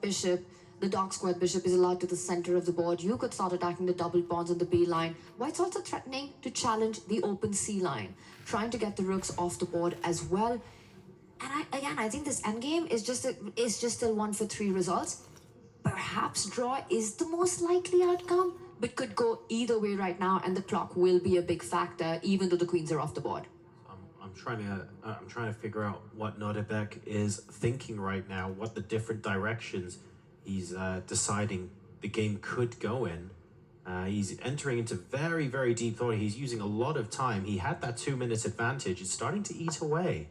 Bishop, the dark squared bishop is allowed to the center of the board. You could start attacking the double pawns on the B line. White's also threatening to challenge the open C line, trying to get the rooks off the board as well. And I think this endgame is just still 1 for 3 results. Perhaps draw is the most likely outcome, but could go either way right now, and the clock will be a big factor, even though the queens are off the board. I'm trying to figure out what Nodirbek is thinking right now, what the different directions he's deciding the game could go in. He's entering into very, very deep thought. He's using a lot of time. He had that 2 minutes advantage. It's starting to eat away.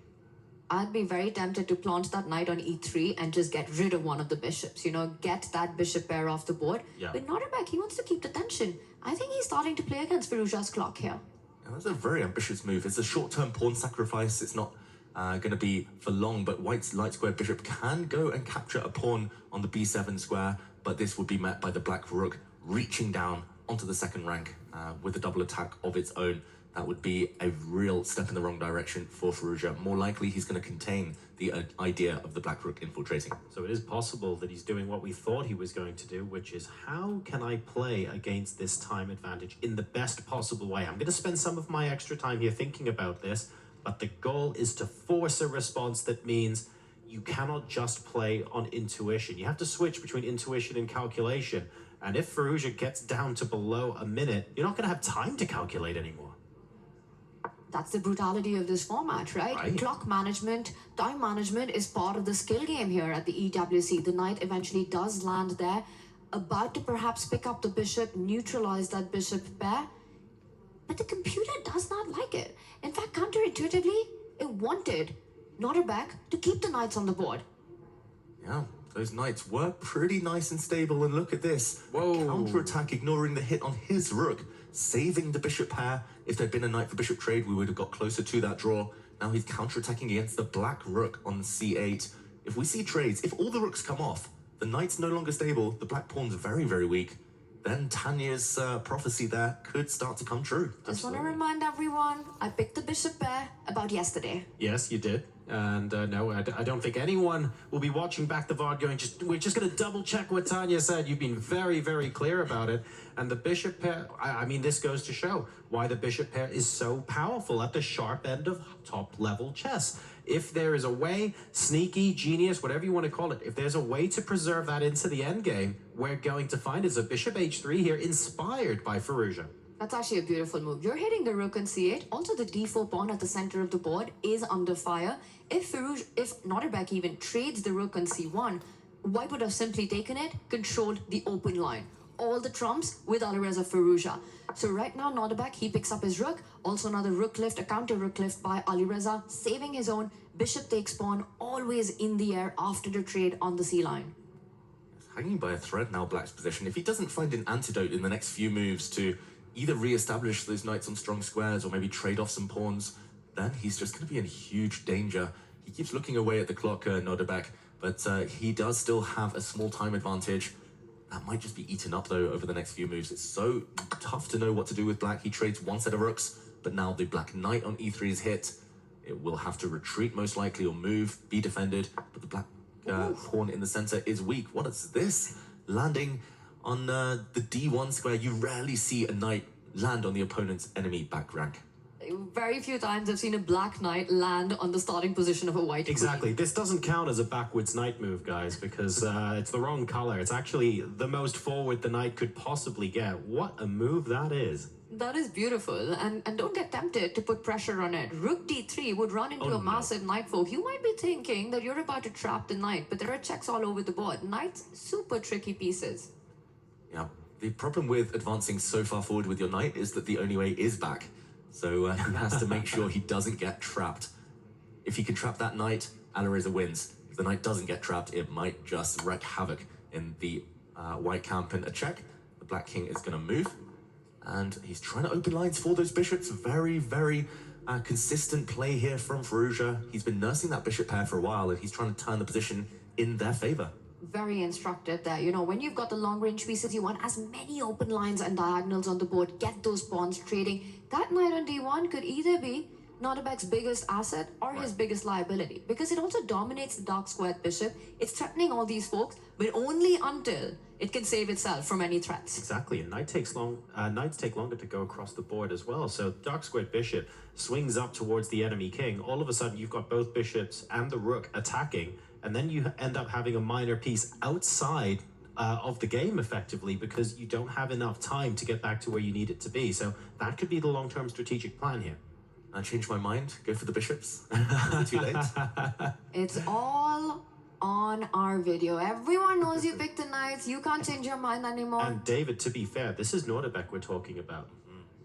I'd be very tempted to plant that knight on e3 and just get rid of one of the bishops, get that bishop pair off the board. Yeah. But Nodirbek, he wants to keep the tension. I think he's starting to play against Firoujza's clock here. Yeah, that's a very ambitious move. It's a short-term pawn sacrifice. It's not going to be for long, but White's light square bishop can go and capture a pawn on the b7 square, but this would be met by the black rook reaching down onto the second rank with a double attack of its own. That would be a real step in the wrong direction for Firouzja. More likely, he's going to contain the idea of the black rook infiltrating. So it is possible that he's doing what we thought he was going to do, which is, how can I play against this time advantage in the best possible way? I'm going to spend some of my extra time here thinking about this, but the goal is to force a response that means you cannot just play on intuition. You have to switch between intuition and calculation. And if Firouzja gets down to below a minute, you're not going to have time to calculate anymore. That's the brutality of this format, right? Clock management, time management is part of the skill game here at the EWC. The knight eventually does land there, about to perhaps pick up the bishop, neutralize that bishop pair. But the computer does not like it. In fact, counterintuitively, it wanted Nodirbek to keep the knights on the board. Yeah, those knights were pretty nice and stable, and look at this. Whoa. Counter-attack, ignoring the hit on his rook, saving the bishop pair. If there'd been a knight for bishop trade, we would have got closer to that draw. Now he's counter-attacking against the black rook on c8. If we see trades, if all the rooks come off, the knight's no longer stable, the black pawn's very, very weak, then Tanya's prophecy there could start to come true. Just want to remind everyone, I picked the bishop pair about yesterday. Yes, you did. And no, I don't think anyone will be watching back the VOD going, we're just going to double check what Tanya said. You've been very, very clear about it. And the bishop pair, I mean, this goes to show why the bishop pair is so powerful at the sharp end of top level chess. If there is a way, sneaky, genius, whatever you want to call it, if there's a way to preserve that into the endgame, we're going to find is a bishop h3 here inspired by Firouzja. That's actually a beautiful move. You're hitting the rook on c8. Also, the d4 pawn at the center of the board is under fire. If Nodirbek even trades the rook on c1, White would have simply taken it, controlled the open line. All the trumps with Alireza Firoujza. So right now, Nodirbek, he picks up his rook. Also another rook lift, a counter rook lift by Alireza, saving his own. Bishop takes pawn, always in the air after the trade on the c line. Hanging by a thread now, Black's position. If he doesn't find an antidote in the next few moves to either re-establish those knights on strong squares or maybe trade off some pawns, then he's just going to be in huge danger. He keeps looking away at the clock, Nodirbek, but he does still have a small time advantage. That might just be eaten up, though, over the next few moves. It's so tough to know what to do with Black. He trades one set of rooks, but now the black knight on e3 is hit. It will have to retreat, most likely, or move, be defended, but the black pawn in the center is weak. What is this? Landing on the d1 square. You rarely see a knight land on the opponent's enemy back rank. Very few times I've seen a black knight land on the starting position of a white Exactly. queen. This doesn't count as a backwards knight move, guys, because it's the wrong color. It's actually the most forward the knight could possibly get. What a move that is. That is beautiful, and don't get tempted to put pressure on it. Rook d3 would run into a massive knight fork. You might be thinking that you're about to trap the knight, but there are checks all over the board. Knights, super tricky pieces. Yeah, the problem with advancing so far forward with your knight is that the only way is back. So he has to make sure he doesn't get trapped. If he can trap that knight, Alireza wins. If the knight doesn't get trapped, it might just wreak havoc in the white camp. And a check, the black king is going to move. And he's trying to open lines for those bishops. Very, very consistent play here from Firouzja. He's been nursing that bishop pair for a while, and he's trying to turn the position in their favor. Very instructive there. When you've got the long range pieces, you want as many open lines and diagonals on the board. Get those pawns trading. That knight on d1 could either be Nodirbek's biggest asset or his biggest liability, because it also dominates the dark squared bishop. It's threatening all these folks, but only until it can save itself from any threats. Exactly, and knights take longer to go across the board as well. So dark squared bishop swings up towards the enemy king. All of a sudden, you've got both bishops and the rook attacking, and then you end up having a minor piece outside of the game effectively, because you don't have enough time to get back to where you need it to be. So that could be the long-term strategic plan here. I changed my mind. Go for the bishops. Too late. It's all on our video. Everyone knows you picked the knights. You can't change your mind anymore. And David, to be fair, this is Nodirbek we're talking about.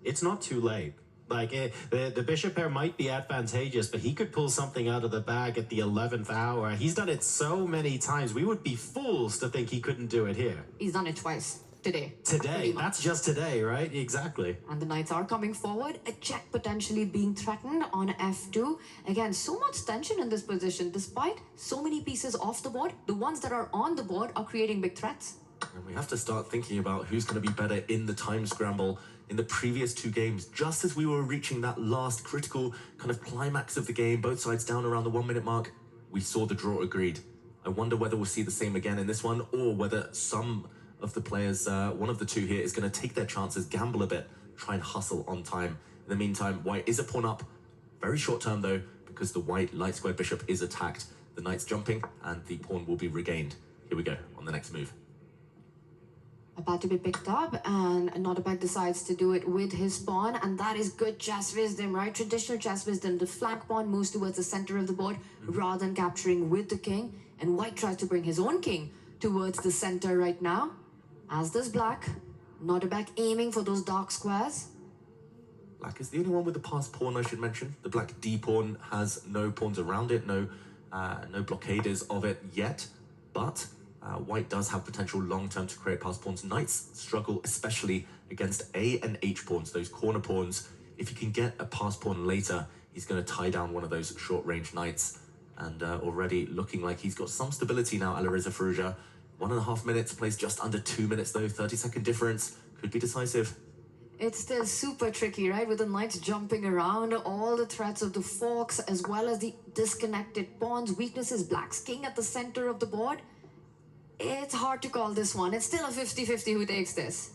It's not too late. Like, the bishop pair might be advantageous, but he could pull something out of the bag at the 11th hour. He's done it so many times. We would be fools to think he couldn't do it here. He's done it twice. Today. Today. That's just today, right? Exactly. And the knights are coming forward. A check potentially being threatened on f2. Again, so much tension in this position. Despite so many pieces off the board, the ones that are on the board are creating big threats. And we have to start thinking about who's going to be better in the time scramble. In the previous two games, just as we were reaching that last critical kind of climax of the game, both sides down around the 1 minute mark, we saw the draw agreed. I wonder whether we'll see the same again in this one, or whether some of the players, one of the two here, is going to take their chances, gamble a bit, try and hustle on time. In the meantime, white is a pawn up. Very short term though, because the white light square bishop is attacked. The knight's jumping and the pawn will be regained. Here we go on the next move. About to be picked up, and Nodirbek decides to do it with his pawn, and that is good chess wisdom, right? Traditional chess wisdom. The flank pawn moves towards the center of the board rather than capturing with the king, and white tries to bring his own king towards the center right now, as does black. Nodirbek aiming for those dark squares. Black is the only one with the passed pawn, I should mention. The black D pawn has no pawns around it, no blockaders of it yet, but white does have potential long-term to create passed pawns. Knights struggle especially against A and H pawns, those corner pawns. If he can get a passed pawn later, he's going to tie down one of those short-range knights. And already looking like he's got some stability now, Alireza Firoujza. 1.5 minutes, plays just under 2 minutes though, 30-second difference. Could be decisive. It's still super tricky, right? With the knights jumping around, all the threats of the forks, as well as the disconnected pawns, weaknesses, black's king at the center of the board. It's hard to call this one. It's still a 50-50 who takes this.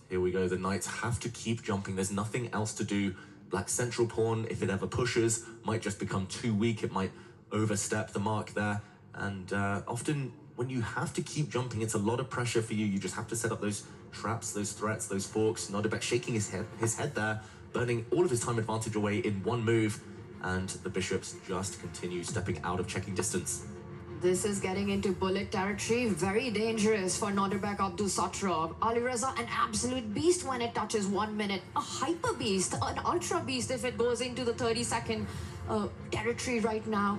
Here we go, the knights have to keep jumping. There's nothing else to do. Black's central pawn, if it ever pushes, might just become too weak. It might overstep the mark there. And often when you have to keep jumping, it's a lot of pressure for you. You just have to set up those traps, those threats, those forks. Nodirbek shaking his head there, burning all of his time advantage away in one move. And the bishops just continue stepping out of checking distance. This is getting into bullet territory, very dangerous for Nodirbek Abdusattorov. Alireza, an absolute beast when it touches 1 minute, a hyper beast, an ultra beast if it goes into the 30-second territory right now.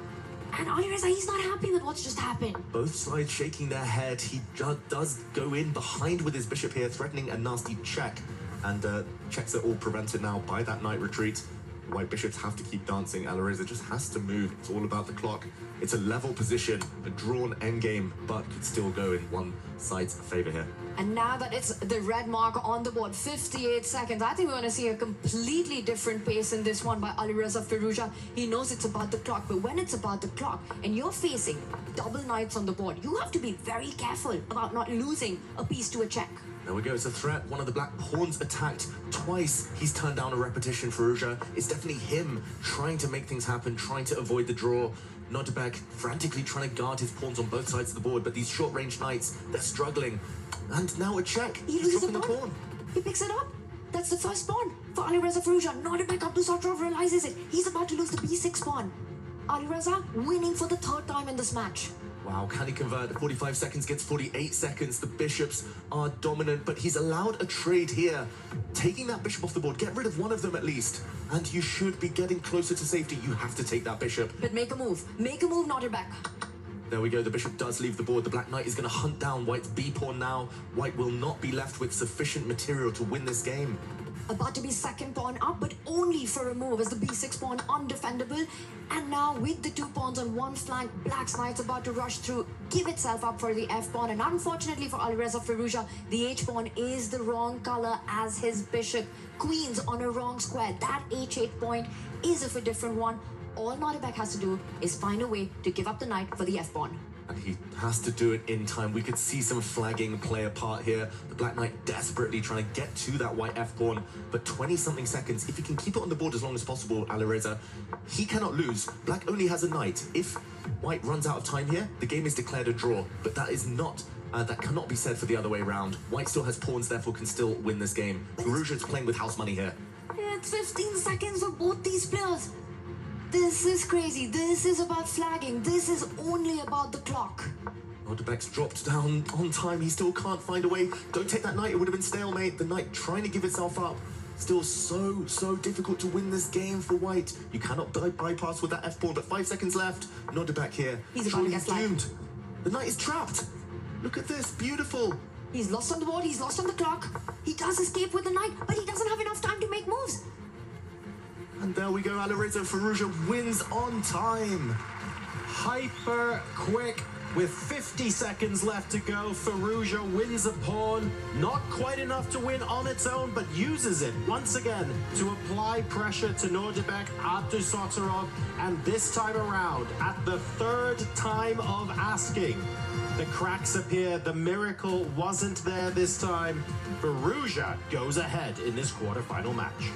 And Alireza, he's not happy with what's just happened. Both sides shaking their head. He does go in behind with his bishop here, threatening a nasty check. And checks are all prevented now by that knight retreat. The white bishops have to keep dancing. Alireza just has to move. It's all about the clock. It's a level position, a drawn endgame, but could still go in one side's favor here. And now that it's the red mark on the board, 58 seconds, I think we're going to see a completely different pace in this one by Alireza Firoujza. He knows it's about the clock, but when it's about the clock and you're facing double knights on the board, you have to be very careful about not losing a piece to a check. There we go, it's a threat. One of the black pawns attacked twice. He's turned down a repetition for Firoujza. It's definitely him trying to make things happen, trying to avoid the draw. Nodirbek frantically trying to guard his pawns on both sides of the board, but these short-range knights, they're struggling. And now a check. He loses dropping the pawn. He picks it up. That's the first pawn for Alireza Firoujza. Nodirbek Abdusattorov realizes it. He's about to lose the b6 pawn. Alireza winning for the third time in this match. Wow, can he convert? 45 seconds against 48 seconds. The bishops are dominant, but he's allowed a trade here. Taking that bishop off the board, get rid of one of them at least. And you should be getting closer to safety. You have to take that bishop. But make a move. Make a move, Nodirbek. There we go, the bishop does leave the board. The black knight is going to hunt down white's b-pawn now. White will not be left with sufficient material to win this game. about to be second pawn up, but only for a move as the b6 pawn undefendable. And now with the 2 pawns on one flank, Black's knight's about to rush through, give itself up for the f pawn. And unfortunately for Alireza Firoujza, the h pawn is the wrong color as his bishop. Queens on a wrong square. That h8 point is of a different one. All Nodirbek has to do is find a way to give up the knight for the f pawn. And he has to do it in time. We could see some flagging play a part here. The Black Knight desperately trying to get to that white f-pawn. But 20-something seconds, if he can keep it on the board as long as possible, Alireza, he cannot lose. Black only has a knight. If White runs out of time here, the game is declared a draw. But that is not... that cannot be said for the other way around. White still has pawns, therefore can still win this game. Firouzja is playing with house money here. It's 15 seconds for both these players. This is crazy. This is about flagging. This is only about the clock. Nodirbek's dropped down on time. He still can't find a way. Don't take that knight. It would have been stalemate. The knight trying to give itself up. Still so difficult to win this game for White. You cannot bypass with that f-pawn, but 5 seconds left. Nodirbek here. He's about to get doomed. The knight is trapped. Look at this. Beautiful. He's lost on the board. He's lost on the clock. He does escape with the knight, but he doesn't have enough time to make moves. And there we go. Alireza Firouzja wins on time. Hyper quick. With 50 seconds left to go, Firouzja wins a pawn. Not quite enough to win on its own, but uses it once again to apply pressure to Nodirbek Abdusattorov. And this time around, at the 3rd time of asking, the cracks appear. The miracle wasn't there this time. Firouzja goes ahead in this quarterfinal match.